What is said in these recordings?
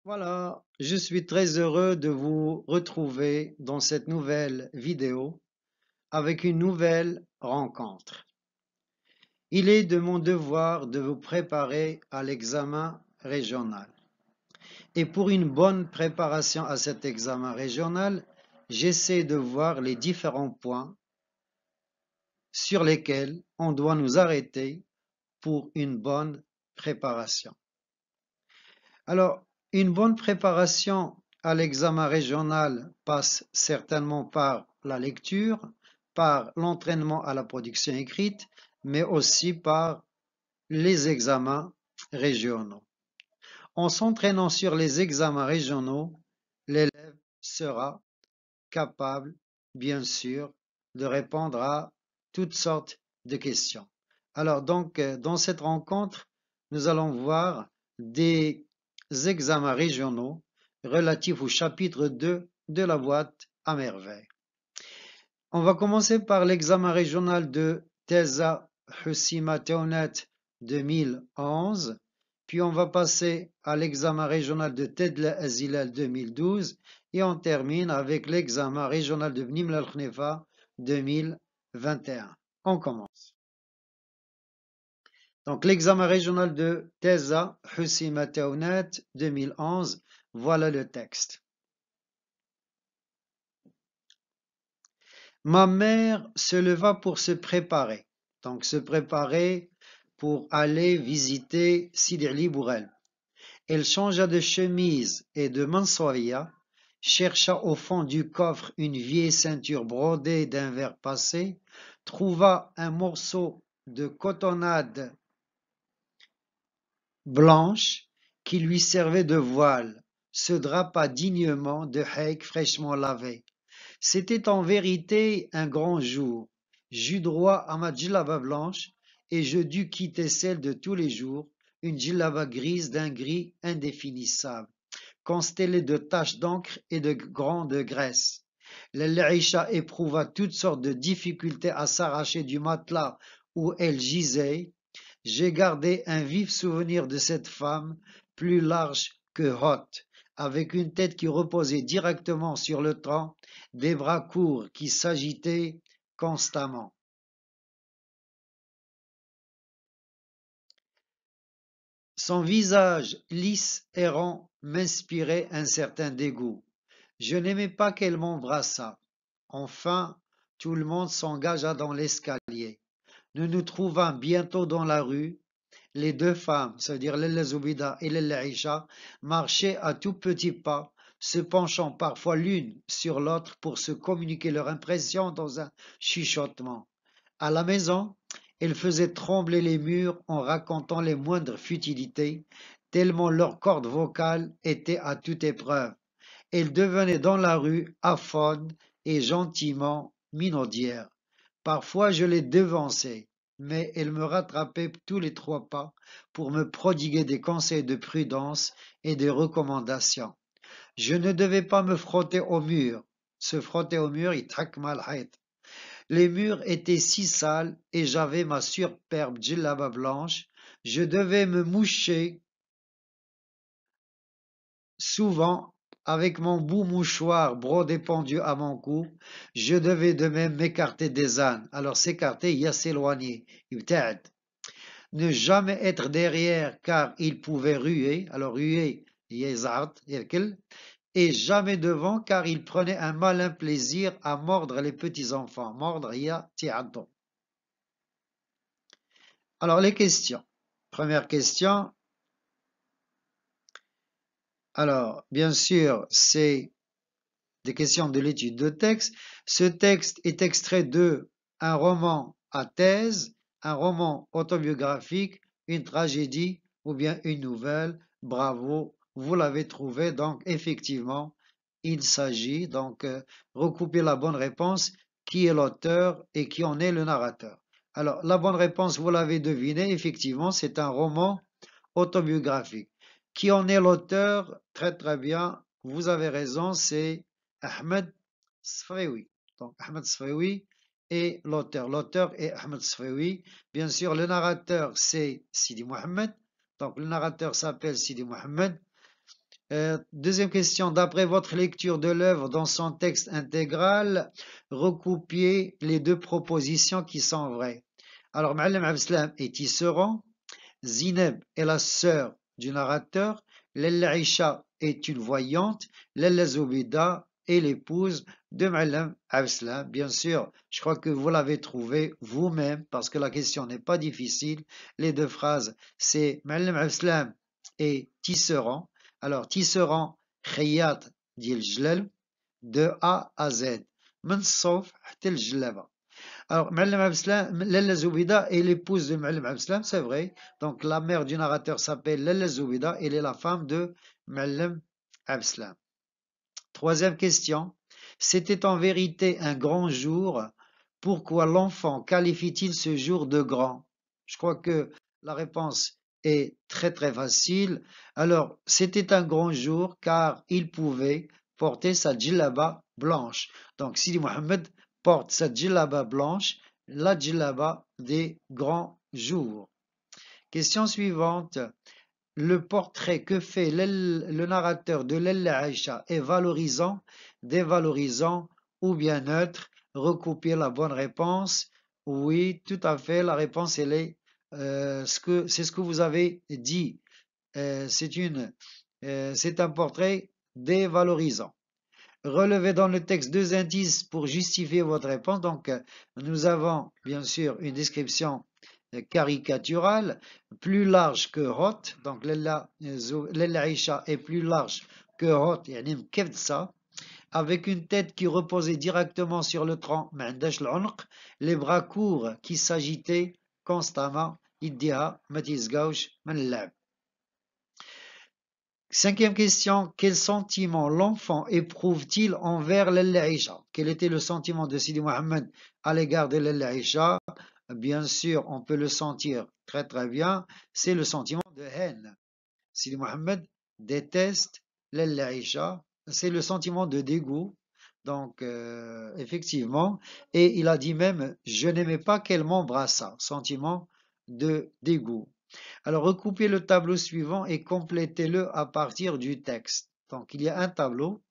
Voilà, je suis très heureux de vous retrouver dans cette nouvelle vidéo avec une nouvelle rencontre. Il est de mon devoir de vous préparer à l'examen régional. Et pour une bonne préparation à cet examen régional, j'essaie de voir les différents points sur lesquels on doit nous arrêter pour une bonne préparation. Alors, une bonne préparation à l'examen régional passe certainement par la lecture, par l'entraînement à la production écrite, mais aussi par les examens régionaux. En s'entraînant sur les examens régionaux, l'élève sera capable, bien sûr, de répondre à toutes sortes de questions. Alors donc, dans cette rencontre, nous allons voir des examens régionaux relatifs au chapitre 2 de la boîte à merveille. On va commencer par l'examen régional de Teza Hussima Teonet 2011, puis on va passer à l'examen régional de Tedla Azilal 2012 et on termine avec l'examen régional de Bnim al-Khnefa 2021. On commence. Donc l'examen régional de Teza Hussima Teonet 2011, voilà le texte. Ma mère se leva pour se préparer. Donc se préparer pour aller visiter Sidi Bourel. Elle changea de chemise et de mansoria, chercha au fond du coffre une vieille ceinture brodée d'un verre passé, trouva un morceau de cotonnade blanche qui lui servait de voile, se drapa dignement de haïk fraîchement lavé. C'était en vérité un grand jour. J'eus droit à ma djellaba blanche et je dus quitter celle de tous les jours, une djellaba grise d'un gris indéfinissable, constellée de taches d'encre et de grands de graisse. L'Aïcha éprouva toutes sortes de difficultés à s'arracher du matelas où elle gisait. J'ai gardé un vif souvenir de cette femme, plus large que haute, avec une tête qui reposait directement sur le tronc, des bras courts qui s'agitaient constamment. Son visage lisse et rond m'inspirait un certain dégoût. Je n'aimais pas qu'elle m'embrassât. Enfin, tout le monde s'engagea dans l'escalier. Nous nous trouvâmes bientôt dans la rue. Les deux femmes, c'est-à-dire Lella Zoubida et Lella Isha, marchaient à tout petits pas, se penchant parfois l'une sur l'autre pour se communiquer leurs impressions dans un chuchotement. À la maison, elles faisaient trembler les murs en racontant les moindres futilités, tellement leurs cordes vocales étaient à toute épreuve. Elles devenaient dans la rue aphones et gentiment minaudières. Parfois je les devançais, mais elles me rattrapaient tous les 3 pas pour me prodiguer des conseils de prudence et des recommandations. Je ne devais pas me frotter au mur. Se frotter au mur, يتحك مع الحيط. Les murs étaient si sales et j'avais ma superbe djellaba blanche. Je devais me moucher souvent avec mon bout mouchoir brodé pendu à mon cou. Je devais de même m'écarter des ânes. Alors s'écarter, il y a s'éloigner. Ne jamais être derrière car il pouvait ruer. Alors ruer, et jamais devant car il prenait un malin plaisir à mordre les petits enfants. Mordre, Alors les questions. Première question. Alors, bien sûr, c'est des questions de l'étude de texte. Ce texte est extrait de un roman à thèse, un roman autobiographique, une tragédie ou bien une nouvelle. Bravo, vous l'avez trouvé. Donc, effectivement, il s'agit donc recouper la bonne réponse, qui est l'auteur et qui en est le narrateur. Alors, la bonne réponse, vous l'avez deviné, effectivement, c'est un roman autobiographique. Qui en est l'auteur? Très très bien, vous avez raison, c'est Ahmed Sfraoui. Donc Ahmed Sfraoui est l'auteur. L'auteur est Ahmed Sfraoui. Bien sûr, le narrateur c'est Sidi Mohamed. Donc le narrateur s'appelle Sidi Mohamed. Deuxième question, d'après votre lecture de l'œuvre dans son texte intégral, recopiez les deux propositions qui sont vraies. Alors, Ma'alem Abdeslam est tisserand, Zineb est la sœur du narrateur, Lella Aïcha est une voyante, Lella Zoubida est l'épouse de Ma'alem Abdeslam. Bien sûr, je crois que vous l'avez trouvé vous-même parce que la question n'est pas difficile. Les deux phrases, c'est Ma'alem Abdeslam est tisserand. Alors, tisserand, khayat dit le jlal, de A à Z. من الصوف حتى الجلابة. Alors, Ma'alem Abdeslam, Lella Zoubida est l'épouse de Ma'alem Abdeslam, c'est vrai. Donc, la mère du narrateur s'appelle Lella Zoubida, elle est la femme de Ma'alem Abdeslam. Troisième question. C'était en vérité un grand jour. Pourquoi l'enfant qualifie-t-il ce jour de grand? Je crois que la réponse est très très facile. Alors, c'était un grand jour car il pouvait porter sa djellaba blanche. Donc, Sidi Mohammed porte sa djellaba blanche, la djellaba des grands jours. Question suivante. Le portrait que fait le narrateur de Lella Aïcha est valorisant, dévalorisant ou bien neutre? Recopier la bonne réponse. Oui, tout à fait. La réponse, elle est c'est ce que vous avez dit. C'est un portrait dévalorisant. Relevez dans le texte deux indices pour justifier votre réponse. Donc, nous avons bien sûr une description caricaturale, plus large que Hot. Donc, Lella Aïcha est plus large que Hot, yani mkebtsa, avec une tête qui reposait directement sur le tronc, les bras courts qui s'agitaient constamment. Iddia, matisgauch, manlab. Cinquième question, quel sentiment l'enfant éprouve-t-il envers Lella Aïcha? Quel était le sentiment de Sidi Mohammed à l'égard de Lella Aïcha? Bien sûr, on peut le sentir très très bien, c'est le sentiment de haine. Sidi Mohammed déteste Lella Aïcha, c'est le sentiment de dégoût. Donc, effectivement, et il a dit même, je n'aimais pas qu'elle m'embrassât, sentiment de dégoût. Alors, recoupez le tableau suivant et complétez-le à partir du texte. Donc, il y a un tableau.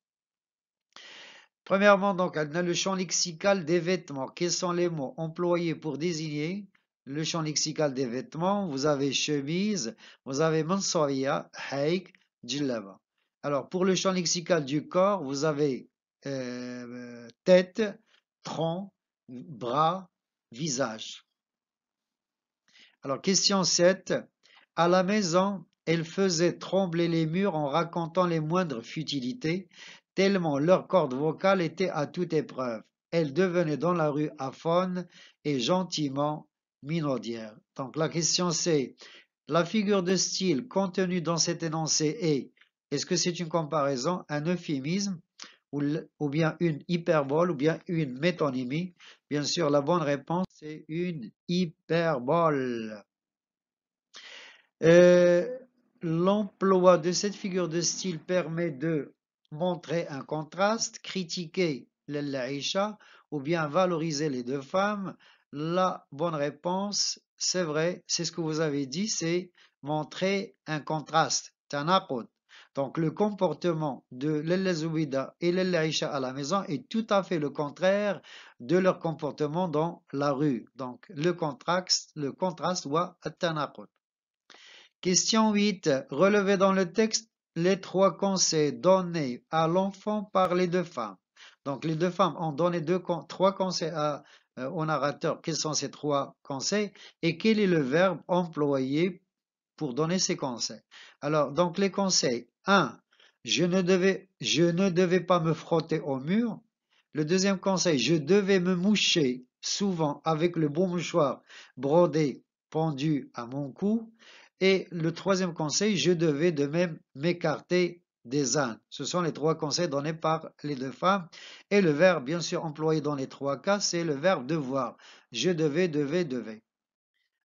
Premièrement, donc, on a le champ lexical des vêtements. Quels sont les mots employés pour désigner le champ lexical des vêtements? Vous avez chemise, vous avez mansoria, haik, djellaba. Alors, pour le champ lexical du corps, vous avez tête, tronc, bras, visage. Alors, question 7. À la maison, elle faisait trembler les murs en racontant les moindres futilités, tellement leur corde vocale était à toute épreuve. Elle devenait dans la rue aphone et gentiment minaudière. Donc la question c'est, la figure de style contenue dans cet énoncé est-ce que c'est une comparaison, un euphémisme, ou bien une hyperbole, ou bien une métonymie? Bien sûr, la bonne réponse c'est une hyperbole. L'emploi de cette figure de style permet de montrer un contraste, critiquer l'Aïcha ou bien valoriser les deux femmes. La bonne réponse, c'est vrai, c'est ce que vous avez dit, c'est montrer un contraste, tanaqud. Donc le comportement de Lella Zoubida et Lella Aïcha à la maison est tout à fait le contraire de leur comportement dans la rue. Donc le contraste doit tanaqud. Question 8. Relevez dans le texte les trois conseils donnés à l'enfant par les deux femmes. Donc, les deux femmes ont donné trois conseils au narrateur. Quels sont ces trois conseils? Et quel est le verbe employé pour donner ces conseils? Alors, donc, les conseils. 1. Je ne devais pas me frotter au mur. Le deuxième conseil, je devais me moucher souvent avec le bon mouchoir brodé pendu à mon cou. Et le troisième conseil, je devais de même m'écarter des ânes. Ce sont les trois conseils donnés par les deux femmes. Et le verbe, bien sûr, employé dans les trois cas, c'est le verbe devoir. Je devais.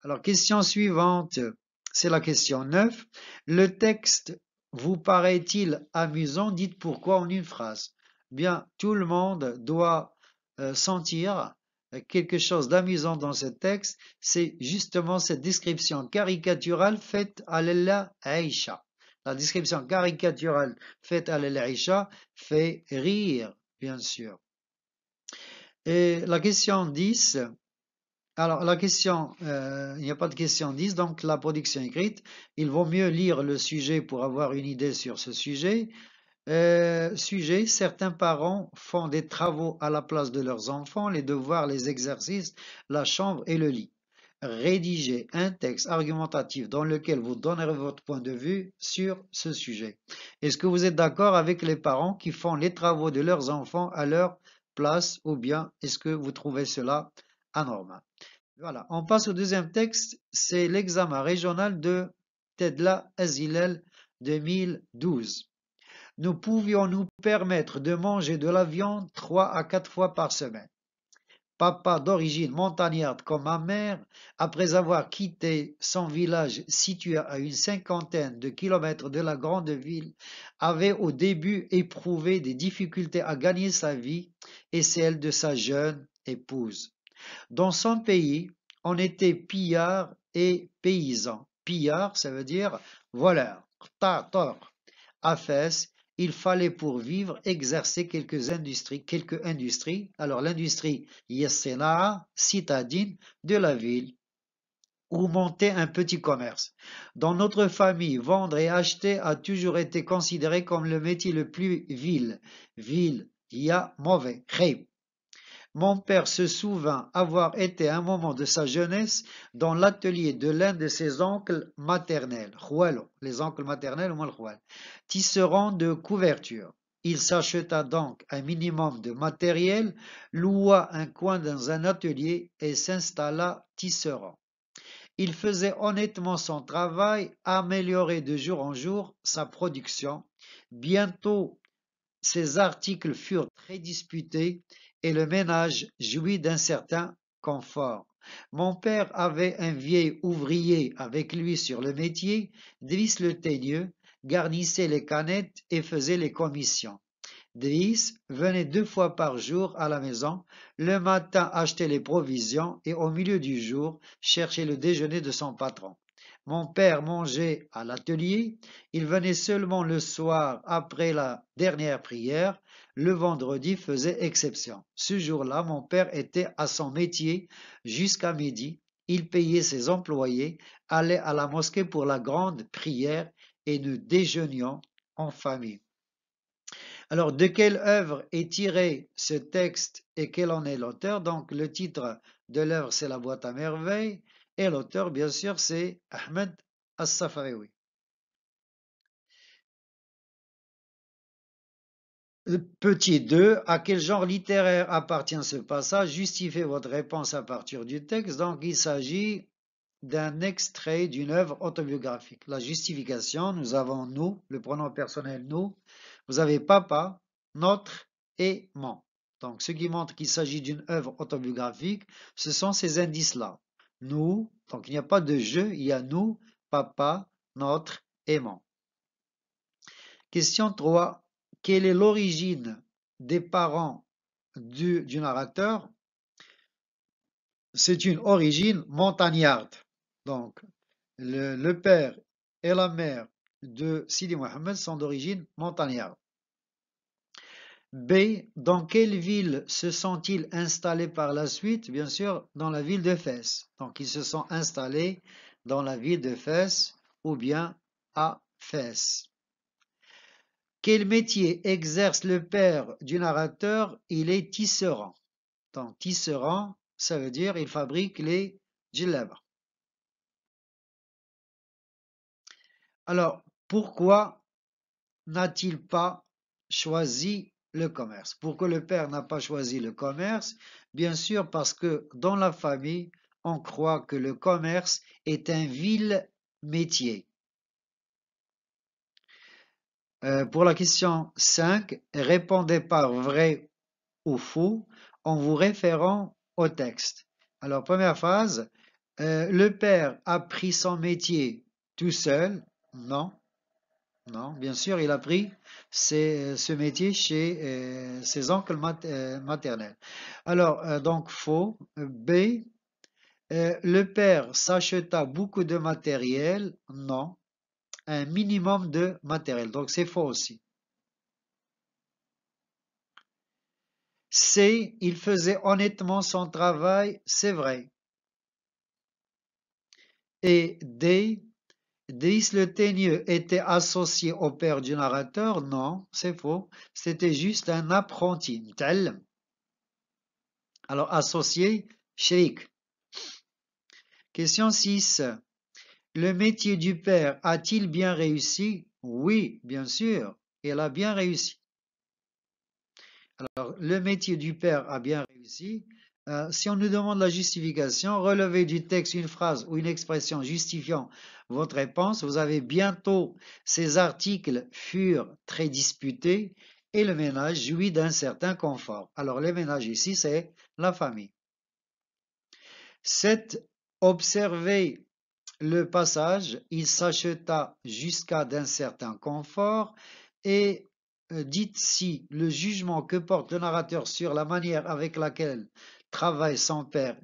Alors, question suivante, c'est la question 9. Le texte vous paraît-il amusant? Dites pourquoi en une phrase. Bien, tout le monde doit sentir quelque chose d'amusant dans ce texte, c'est justement cette description caricaturale faite à Lella Aïcha. La description caricaturale faite à l'Aïcha fait rire, bien sûr. Et la question 10, alors la question, il n'y a pas de question 10, donc la production écrite, il vaut mieux lire le sujet pour avoir une idée sur ce sujet. Sujet, certains parents font des travaux à la place de leurs enfants, les devoirs, les exercices, la chambre et le lit. Rédigez un texte argumentatif dans lequel vous donnerez votre point de vue sur ce sujet. Est-ce que vous êtes d'accord avec les parents qui font les travaux de leurs enfants à leur place ou bien est-ce que vous trouvez cela anormal? Voilà, on passe au deuxième texte, c'est l'examen régional de Tedla Azilel 2012. Nous pouvions nous permettre de manger de la viande 3 à 4 fois par semaine. Papa, d'origine montagnarde comme ma mère, après avoir quitté son village situé à une cinquantaine de kilomètres de la grande ville, avait au début éprouvé des difficultés à gagner sa vie et celle de sa jeune épouse. Dans son pays, on était pillard et paysan. Pillard, ça veut dire voleur. Tor. À Fès, il fallait pour vivre exercer quelques industries. Alors l'industrie Yessena, citadine de la ville, ou monter un petit commerce. Dans notre famille, vendre et acheter a toujours été considéré comme le métier le plus vil. Vil, ya mauvais, khayb. Mon père se souvint avoir été à un moment de sa jeunesse dans l'atelier de l'un de ses oncles maternels, les oncles maternels, tisserand de couverture. Il s'acheta donc un minimum de matériel, loua un coin dans un atelier et s'installa tisserand. Il faisait honnêtement son travail, améliorait de jour en jour sa production. Bientôt ces articles furent très disputés et le ménage jouit d'un certain confort. Mon père avait un vieil ouvrier avec lui sur le métier, Driss le teigneux, garnissait les canettes et faisait les commissions. Driss venait 2 fois par jour à la maison, le matin acheter les provisions et au milieu du jour chercher le déjeuner de son patron. Mon père mangeait à l'atelier, il venait seulement le soir après la dernière prière, le vendredi faisait exception. Ce jour-là, mon père était à son métier jusqu'à midi, il payait ses employés, allait à la mosquée pour la grande prière et nous déjeunions en famille. Alors, de quelle œuvre est tiré ce texte et quel en est l'auteur? Donc, le titre de l'œuvre, c'est La boîte à merveilles, et l'auteur, bien sûr, c'est Ahmed As-Safarewi. Petit 2, à quel genre littéraire appartient ce passage? Justifiez votre réponse à partir du texte. Donc, il s'agit d'un extrait d'une œuvre autobiographique. La justification, nous avons nous, le pronom personnel nous, vous avez papa, notre et mon. Donc, ce qui montre qu'il s'agit d'une œuvre autobiographique, ce sont ces indices-là. Nous, donc il n'y a pas de je, il y a nous, papa, notre et mon. Question 3. Quelle est l'origine des parents du narrateur? C'est une origine montagnarde. Donc, le père et la mère de Sidi Mohammed sont d'origine montagnarde. B. Dans quelle ville se sont-ils installés par la suite? Bien sûr, dans la ville de Fès. Donc, ils se sont installés dans la ville de Fès ou bien à Fès. Quel métier exerce le père du narrateur? Il est tisserand. Donc, tisserand, ça veut dire il fabrique les djellabs. Alors, pourquoi n'a-t-il pas choisi le commerce? Pourquoi le père n'a pas choisi le commerce? Bien sûr, parce que dans la famille, on croit que le commerce est un vil métier. Pour la question 5, répondez par vrai ou faux en vous référant au texte. Alors, première phrase, le père a pris son métier tout seul? Non. Non, bien sûr, il a pris ce métier chez ses oncles maternels. Alors, donc faux. B, le père s'acheta beaucoup de matériel. Non. un minimum de matériel. Donc c'est faux aussi. C, il faisait honnêtement son travail, c'est vrai. Et D, Driss le Teigneux était associé au père du narrateur? Non, c'est faux. C'était juste un apprenti. Mta'allam. Alors, associé, shrik. Question 6. Le métier du père a-t-il bien réussi? Oui, bien sûr, il a bien réussi. Alors, le métier du père a bien réussi. Si on nous demande la justification, relevez du texte une phrase ou une expression justifiant votre réponse. Vous avez bientôt, ces articles furent très disputés et le ménage jouit d'un certain confort. Alors, le ménage ici, c'est la famille. 7. Observez le passage, il s'acheta jusqu'à d'un certain confort et dites si le jugement que porte le narrateur sur la manière avec laquelle travaille son père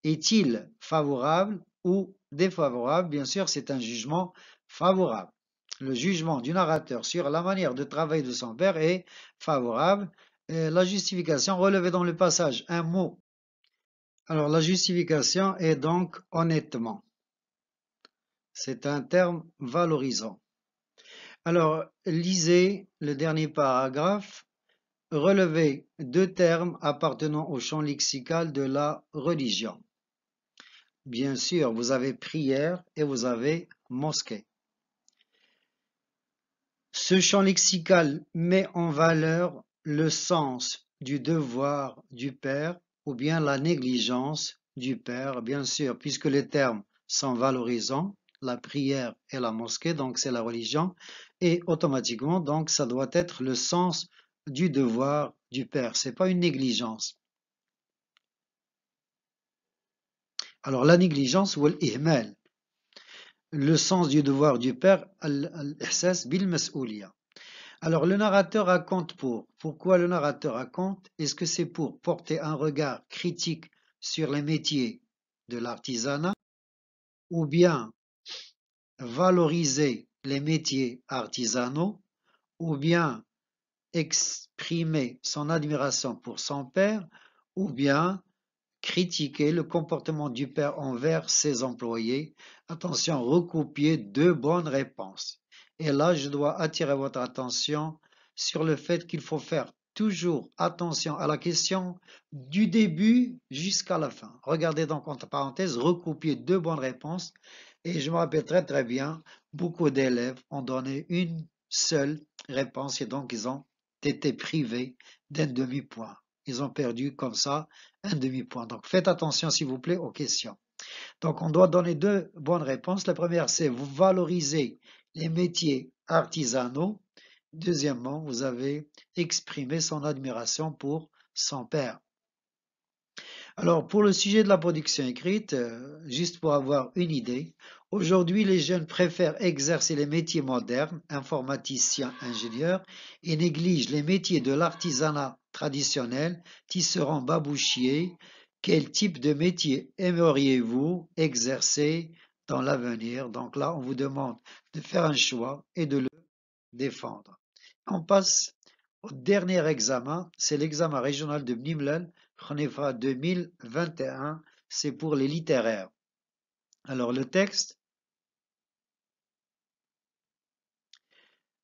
est-il favorable ou défavorable? Bien sûr, c'est un jugement favorable. Le jugement du narrateur sur la manière de travailler de son père est favorable. La justification relevée dans le passage, un mot. Alors, la justification est donc honnêtement. C'est un terme valorisant. Alors, lisez le dernier paragraphe. Relevez deux termes appartenant au champ lexical de la religion. Bien sûr, vous avez prière et vous avez mosquée. Ce champ lexical met en valeur le sens du devoir du père ou bien la négligence du père, bien sûr, puisque les termes sont valorisants, la prière et la mosquée, donc c'est la religion, et automatiquement, donc ça doit être le sens du devoir du père, c'est pas une négligence. Alors la négligence ou l'ihmal, le sens du devoir du père, al-ihsas bil mas'ouliya. Alors le narrateur raconte pourquoi le narrateur raconte? Est-ce que c'est pour porter un regard critique sur les métiers de l'artisanat ou bien valoriser les métiers artisanaux ou bien exprimer son admiration pour son père ou bien critiquer le comportement du père envers ses employés? Attention, recopiez deux bonnes réponses. Et là, je dois attirer votre attention sur le fait qu'il faut faire toujours attention à la question du début jusqu'à la fin. Regardez donc entre parenthèses, recopiez deux bonnes réponses. Et je me rappelle très très bien, beaucoup d'élèves ont donné une seule réponse et donc ils ont été privés d'un demi-point. Ils ont perdu comme ça un demi-point. Donc faites attention s'il vous plaît aux questions. Donc on doit donner deux bonnes réponses. La première c'est vous valorisez les métiers artisanaux. Deuxièmement, vous avez exprimé son admiration pour son père. Alors pour le sujet de la production écrite, juste pour avoir une idée, aujourd'hui les jeunes préfèrent exercer les métiers modernes, informaticiens, ingénieurs, et négligent les métiers de l'artisanat traditionnel, tisserand, babouchier. Quel type de métier aimeriez-vous exercer dans l'avenir? Donc là, on vous demande de faire un choix et de le défendre. On passe au dernier examen, c'est l'examen régional de Bnimlel, Khnefa 2021, c'est pour les littéraires. Alors le texte,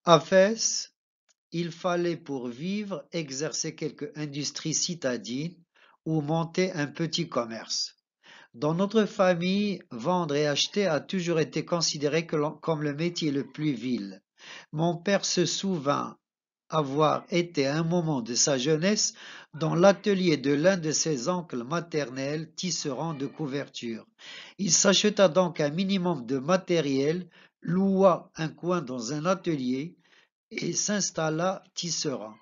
à Fès, il fallait pour vivre exercer quelque industrie citadine ou monter un petit commerce. Dans notre famille, vendre et acheter a toujours été considéré comme le métier le plus vil. Mon père se souvint avoir été à un moment de sa jeunesse dans l'atelier de l'un de ses oncles maternels tisserand de couvertures. Il s'acheta donc un minimum de matériel, loua un coin dans un atelier et s'installa tisserand.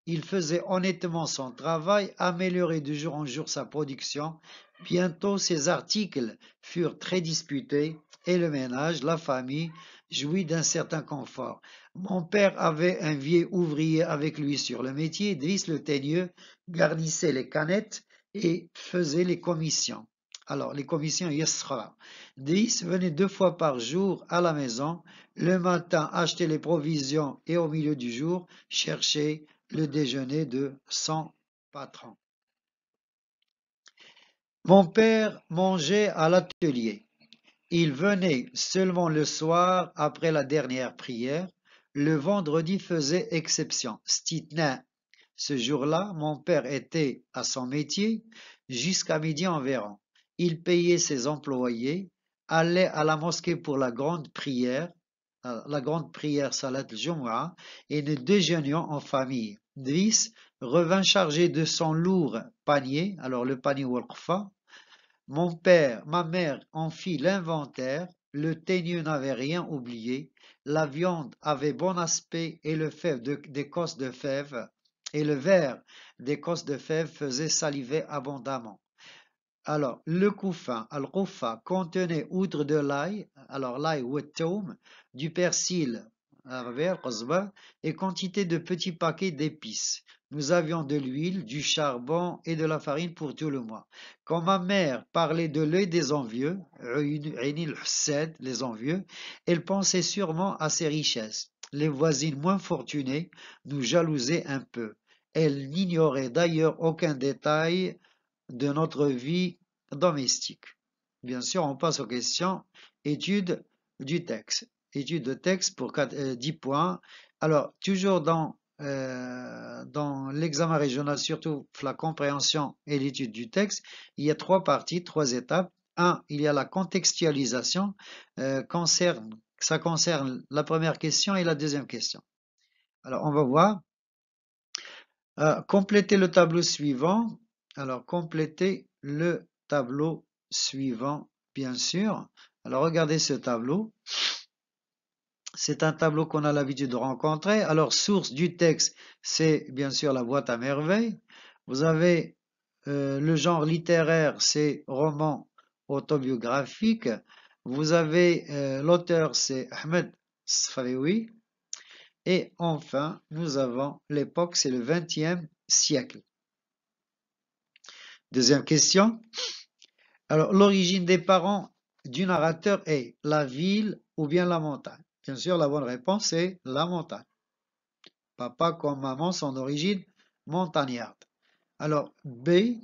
Il faisait honnêtement son travail, améliorait de jour en jour sa production. Bientôt ses articles furent très disputés et le ménage, la famille, jouit d'un certain confort. Mon père avait un vieil ouvrier avec lui sur le métier, Driss le Teigneux garnissait les canettes et faisait les commissions. Alors, les commissions Yesra. Driss venait 2 fois par jour à la maison, le matin acheter les provisions et au milieu du jour chercher le déjeuner de son patron. Mon père mangeait à l'atelier. Il venait seulement le soir après la dernière prière. Le vendredi faisait exception. Stitna. Ce jour-là, mon père était à son métier jusqu'à midi environ. Il payait ses employés, allait à la mosquée pour la grande prière Salat al-Jumu'ah, et nous déjeunions en famille. Driss revint chargé de son lourd panier, alors le panier Walqfa. Ma mère en fit l'inventaire, le teigneux n'avait rien oublié, la viande avait bon aspect et le verre des cosses de fèves faisait saliver abondamment. Alors, le koufin, al-koufa, contenait outre de l'ail, alors l'ail ou du persil, et quantité de petits paquets d'épices. Nous avions de l'huile, du charbon et de la farine pour tout le mois. Quand ma mère parlait de l'œil des envieux, les envieux, elle pensait sûrement à ses richesses. Les voisines moins fortunées nous jalousaient un peu. Elle n'ignorait d'ailleurs aucun détail de notre vie domestique. Bien sûr, on passe aux questions. Étude du texte. Étude de texte pour 10 points. Alors, toujours dans l'examen régional, surtout la compréhension et l'étude du texte, il y a 3 parties, 3 étapes. Il y a la contextualisation, ça concerne la première question et la deuxième question. Alors, on va voir. Complétez le tableau suivant. Alors, complétez le tableau suivant, bien sûr. Alors, regardez ce tableau. C'est un tableau qu'on a l'habitude de rencontrer. Alors, source du texte, c'est bien sûr la boîte à merveilles. Vous avez le genre littéraire, c'est roman autobiographique. Vous avez l'auteur, c'est Ahmed Sfarewi. Et enfin, nous avons l'époque, c'est le XXe siècle. Deuxième question. Alors, l'origine des parents du narrateur est la ville ou bien la montagne? Bien sûr, la bonne réponse est la montagne. Papa comme maman sont d'origine montagnarde. Alors, B.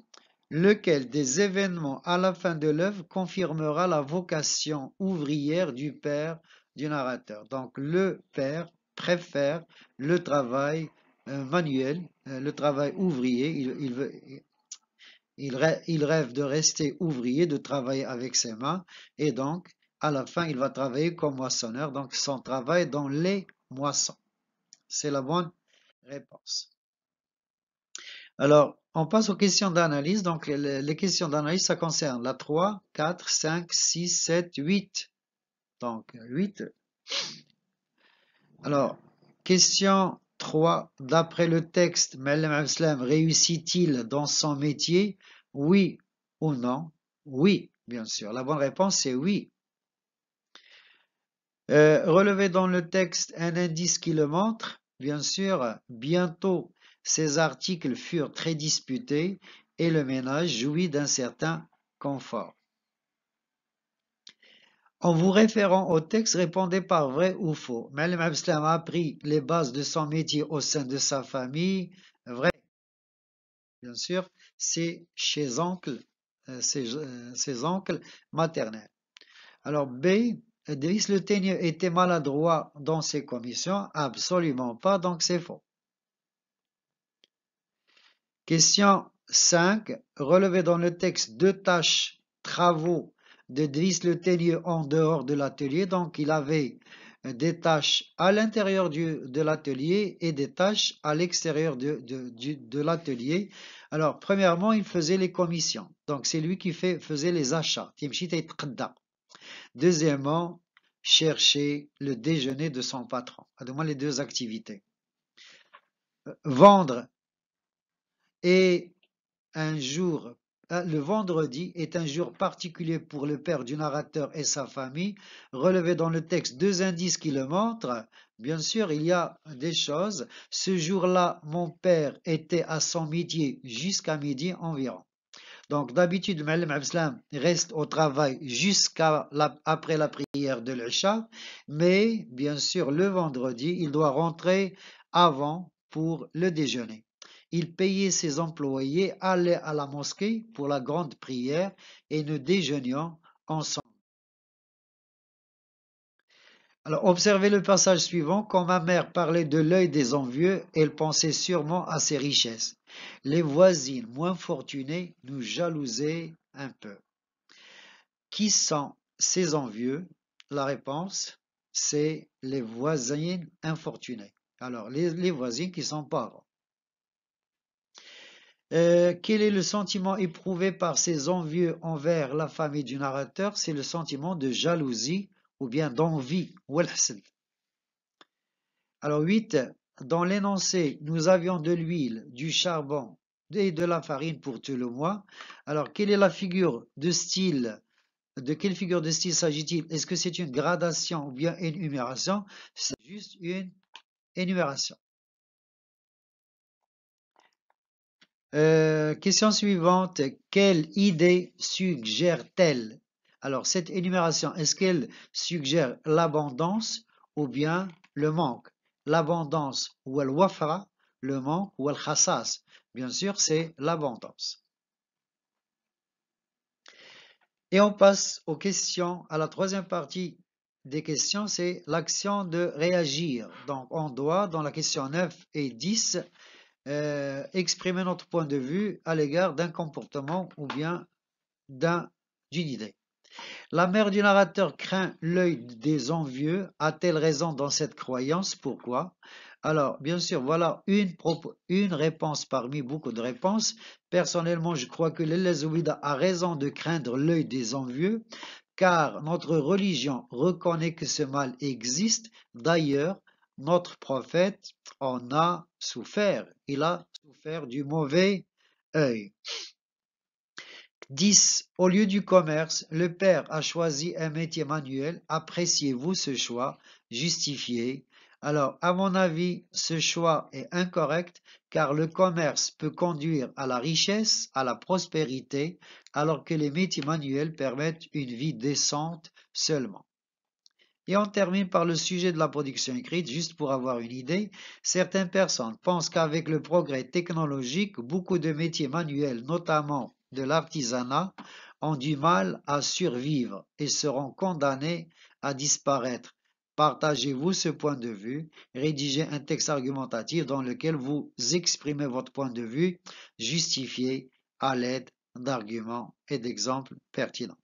Lequel des événements à la fin de l'œuvre confirmera la vocation ouvrière du père du narrateur? Donc, le père préfère le travail manuel, le travail ouvrier. Il rêve de rester ouvrier, de travailler avec ses mains, et donc, à la fin, il va travailler comme moissonneur, donc son travail dans les moissons. C'est la bonne réponse. Alors, on passe aux questions d'analyse. Donc, les questions d'analyse, ça concerne la 3, 4, 5, 6, 7, 8. Donc, 8. Alors, question 3. D'après le texte, Ma'alem Abdeslam réussit-il dans son métier? Oui ou non? Oui, bien sûr. La bonne réponse, c'est oui. Relevez dans le texte un indice qui le montre. Bien sûr, bientôt, ces articles furent très disputés et le ménage jouit d'un certain confort. En vous référant au texte, répondez par vrai ou faux. Ma'alem Abdeslam a appris les bases de son métier au sein de sa famille. Vrai. Bien sûr, c'est chez ses oncles maternels. Alors B, Driss le teigneux était maladroit dans ses commissions? Absolument pas, donc c'est faux. Question 5. Relevez dans le texte 2 tâches, travaux de Driss le teigneux en dehors de l'atelier. Donc il avait des tâches à l'intérieur de l'atelier et des tâches à l'extérieur de l'atelier. Alors, premièrement, il faisait les commissions. Donc, c'est lui qui faisait les achats. Deuxièmement, chercher le déjeuner de son patron. À moins les 2 activités. Vendre est un jour, le vendredi est un jour particulier pour le père du narrateur et sa famille. Relevez dans le texte 2 indices qui le montrent. Bien sûr, il y a des choses. Ce jour-là, mon père était à son métier jusqu'à midi environ. Donc d'habitude, le Ma'allim Abdeslam reste au travail jusqu'à après la prière de l'Isha, mais bien sûr le vendredi, il doit rentrer avant pour le déjeuner. Il payait ses employés, allait à la mosquée pour la grande prière et nous déjeunions ensemble. Alors, observez le passage suivant. Quand ma mère parlait de l'œil des envieux, elle pensait sûrement à ses richesses. Les voisines moins fortunées nous jalousaient un peu. Qui sont ces envieux? La réponse, c'est les voisines infortunées. Alors, les voisines qui sont pauvres. Quel est le sentiment éprouvé par ces envieux envers la famille du narrateur? C'est le sentiment de jalousie ou bien d'envie. Alors 8, dans l'énoncé, nous avions de l'huile, du charbon et de la farine pour tout le mois. Alors, quelle est la figure de style? De quelle figure de style s'agit-il? Est-ce que c'est une gradation ou bien une énumération? C'est juste une énumération. Question suivante. Quelle idée suggère-t-elle? Alors, cette énumération, est-ce qu'elle suggère l'abondance ou bien le manque? L'abondance ou al-wafra, le manque ou al-khassas. Bien sûr, c'est l'abondance. Et on passe aux questions, à la troisième partie des questions, c'est l'action de réagir. Donc, on doit, dans la question 9 et 10, exprimer notre point de vue à l'égard d'un comportement ou bien d'une idée. La mère du narrateur craint l'œil des envieux. A-t-elle raison dans cette croyance? Pourquoi? Alors, bien sûr, voilà une réponse parmi beaucoup de réponses. Personnellement, je crois que l'Elazouida a raison de craindre l'œil des envieux, car notre religion reconnaît que ce mal existe. D'ailleurs, notre prophète en a souffert. Il a souffert du mauvais œil. 10. Au lieu du commerce, le père a choisi un métier manuel. Appréciez-vous ce choix? Justifié. Alors, à mon avis, ce choix est incorrect car le commerce peut conduire à la richesse, à la prospérité, alors que les métiers manuels permettent une vie décente seulement. Et on termine par le sujet de la production écrite, juste pour avoir une idée. Certaines personnes pensent qu'avec le progrès technologique, beaucoup de métiers manuels, notamment de l'artisanat, ont du mal à survivre et seront condamnés à disparaître. Partagez-vous ce point de vue? Rédigez un texte argumentatif dans lequel vous exprimez votre point de vue, justifié à l'aide d'arguments et d'exemples pertinents.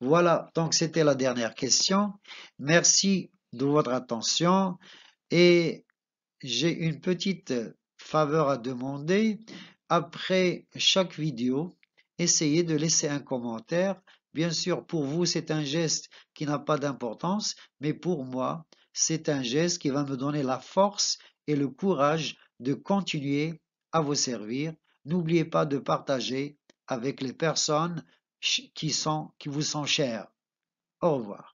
Voilà, donc c'était la dernière question. Merci de votre attention et j'ai une petite faveur à demander. Après chaque vidéo, essayez de laisser un commentaire. Bien sûr, pour vous, c'est un geste qui n'a pas d'importance, mais pour moi, c'est un geste qui va me donner la force et le courage de continuer à vous servir. N'oubliez pas de partager avec les personnes qui vous sont chères. Au revoir.